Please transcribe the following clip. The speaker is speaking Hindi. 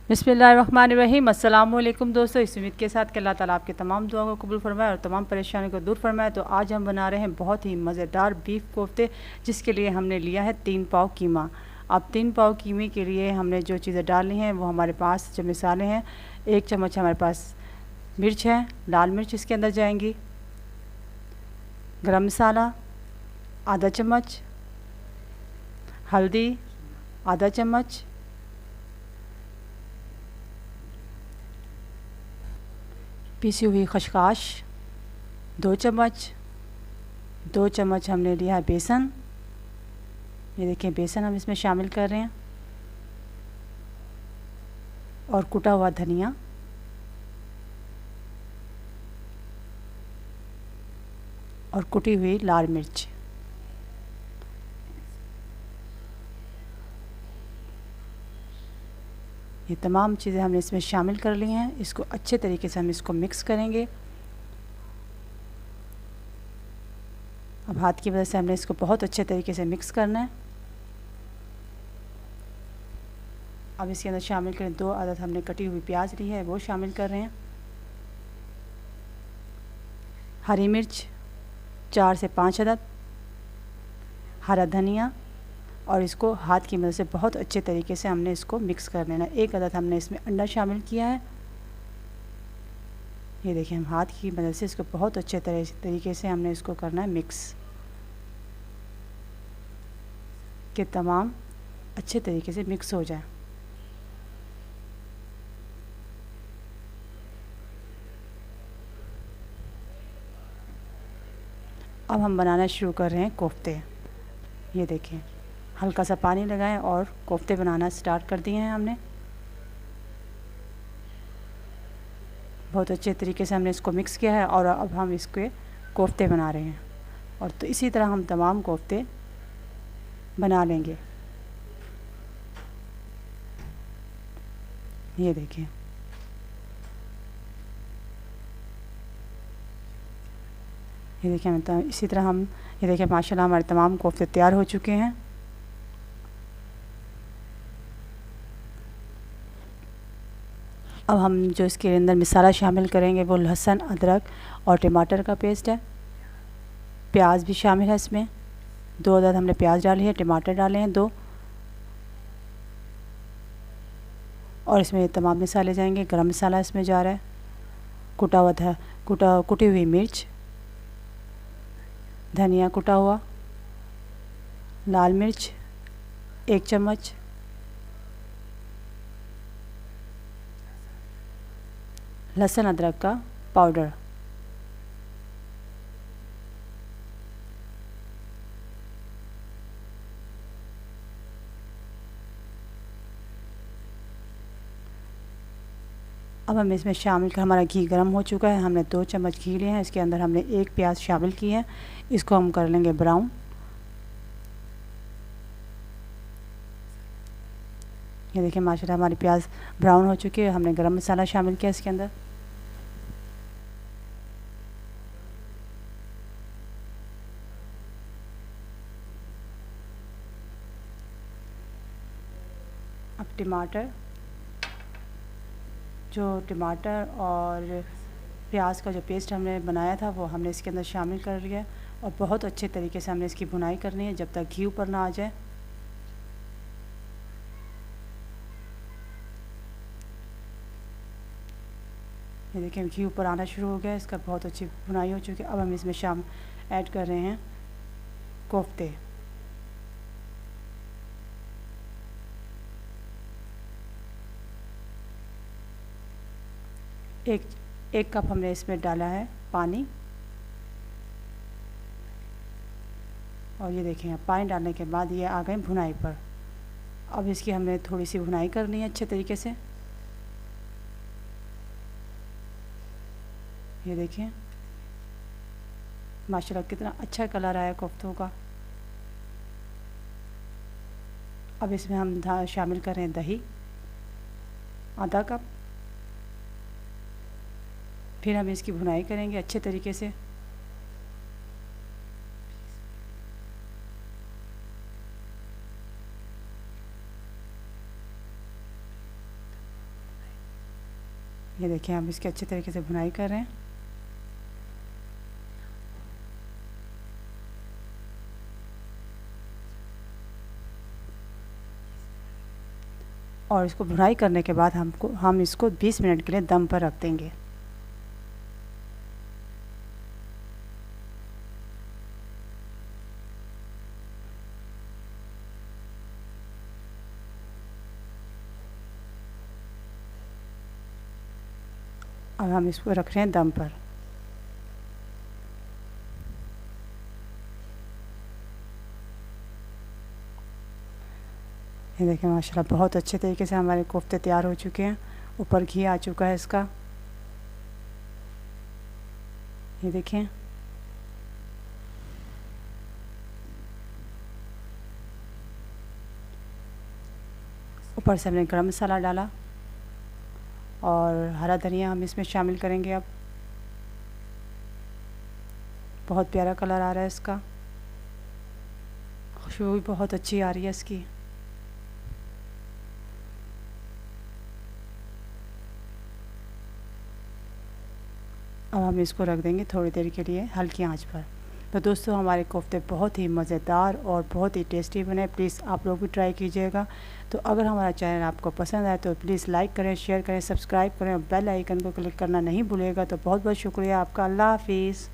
बिस्मिल्लाहिर्रहमानिर्रहीम। अस्सलाम वालेकुम दोस्तों, इस उम्मीद के साथ कि अल्लाह ताला आपके तमाम दुआओं को कबूल फरमाए और तमाम परेशानियों को दूर फरमाए। तो आज हम बना रहे हैं बहुत ही मज़ेदार बीफ कोफ्ते, जिसके लिए हमने लिया है 3 पाव कीमा। अब 3 पाव कीमे के लिए हमने जो चीज़ें डालनी हैं वो हमारे पास जो मिसालें हैं, 1 चम्मच हमारे पास मिर्च है, लाल मिर्च इसके अंदर जाएंगी, गरम मसाला आधा चम्मच, हल्दी आधा चम्मच, पीसी हुई खसखस 2 चम्मच, 2 चम्मच हमने लिया है बेसन। ये देखिए बेसन हम इसमें शामिल कर रहे हैं, और कुटा हुआ धनिया, और कुटी हुई लाल मिर्च। ये तमाम चीज़ें हमने इसमें शामिल कर ली हैं। इसको अच्छे तरीके से हम इसको मिक्स करेंगे। अब हाथ की मदद से हमने इसको बहुत अच्छे तरीके से मिक्स करना है। अब इसके अंदर शामिल करें 2 अदद हमने कटी हुई प्याज ली है, वो शामिल कर रहे हैं, हरी मिर्च 4 से 5 अदद, हरा धनिया, और इसको हाथ की मदद से बहुत अच्छे तरीके से हमने इसको मिक्स कर लेना। 1 अदद हमने इसमें अंडा शामिल किया है। ये देखिए हम हाथ की मदद से इसको बहुत अच्छे तरीके से हमने इसको करना है मिक्स, कि तमाम अच्छे तरीके से मिक्स हो जाए। अब हम बनाना शुरू कर रहे हैं कोफ्ते। ये देखिए हल्का सा पानी लगाएं और कोफ्ते बनाना स्टार्ट कर दिए हैं हमने। बहुत अच्छे तरीके से हमने इसको मिक्स किया है और अब हम इसके कोफ्ते बना रहे हैं। और तो इसी तरह हम तमाम कोफ्ते बना लेंगे। ये देखिए इसी तरह हम ये देखिए माशाल्लाह हमारे तमाम कोफ्ते तैयार हो चुके हैं। अब हम जो इसके अंदर मसाला शामिल करेंगे वो लहसुन, अदरक और टमाटर का पेस्ट है। प्याज भी शामिल है इसमें, 2 अदद हमने प्याज डाली है, टमाटर डाले हैं 2, और इसमें तमाम मसाले जाएंगे। गरम मसाला इसमें जा रहा है, कुटी हुई मिर्च, धनिया कुटा हुआ, लाल मिर्च 1 चम्मच, लहसुन अदरक का पाउडर, अब हम इसमें शामिल कर, हमारा घी गर्म हो चुका है, हमने 2 चम्मच घी लिए हैं, इसके अंदर हमने 1 प्याज शामिल की है, इसको हम कर लेंगे ब्राउन। ये देखिए माशाल्लाह हमारी प्याज ब्राउन हो चुकी है। हमने गरम मसाला शामिल किया इसके अंदर, अब टमाटर और प्याज का जो पेस्ट हमने बनाया था वो हमने इसके अंदर शामिल कर लिया है, और बहुत अच्छे तरीके से हमने इसकी भुनाई करनी है जब तक घी ऊपर ना आ जाए। ये देखिए घी ऊपर आना शुरू हो गया, इसका बहुत अच्छी भुनाई हो चुकी है। अब हम इसमें ऐड कर रहे हैं कोफ्ते। एक कप हमने इसमें डाला है पानी, और ये देखें पानी डालने के बाद ये आ गए भुनाई पर। अब इसकी हमने थोड़ी सी भुनाई करनी है अच्छे तरीके से। ये देखिए माशाल्लाह कितना अच्छा कलर आया कोफ्तों का। अब इसमें हम शामिल कर रहे हैं दही आधा कप। फिर हम इसकी भुनाई करेंगे अच्छे तरीके से। ये देखिए हम इसकी अच्छे तरीके से भुनाई कर रहे हैं। और इसको भुनाई करने के बाद हम इसको 20 मिनट के लिए दम पर रख देंगे। अब हम इसको रख रहे हैं दम पर। ये देखिए माशाल्लाह बहुत अच्छे तरीके से हमारे कोफ्ते तैयार हो चुके हैं। ऊपर घी आ चुका है इसका, ये देखें। ऊपर से हमने गरम मसाला डाला और हरा धनिया हम इसमें शामिल करेंगे। अब बहुत प्यारा कलर आ रहा है इसका, खुशबू भी बहुत अच्छी आ रही है इसकी। अब हम इसको रख देंगे थोड़ी देर के लिए हल्की आंच पर। तो दोस्तों हमारे कोफ्ते बहुत ही मज़ेदार और बहुत ही टेस्टी बने। प्लीज़ आप लोग भी ट्राई कीजिएगा। तो अगर हमारा चैनल आपको पसंद आए तो प्लीज़ लाइक करें, शेयर करें, सब्सक्राइब करें और बेल आइकन को क्लिक करना नहीं भूलिएगा। तो बहुत बहुत शुक्रिया आपका। अल्लाह हाफिज़।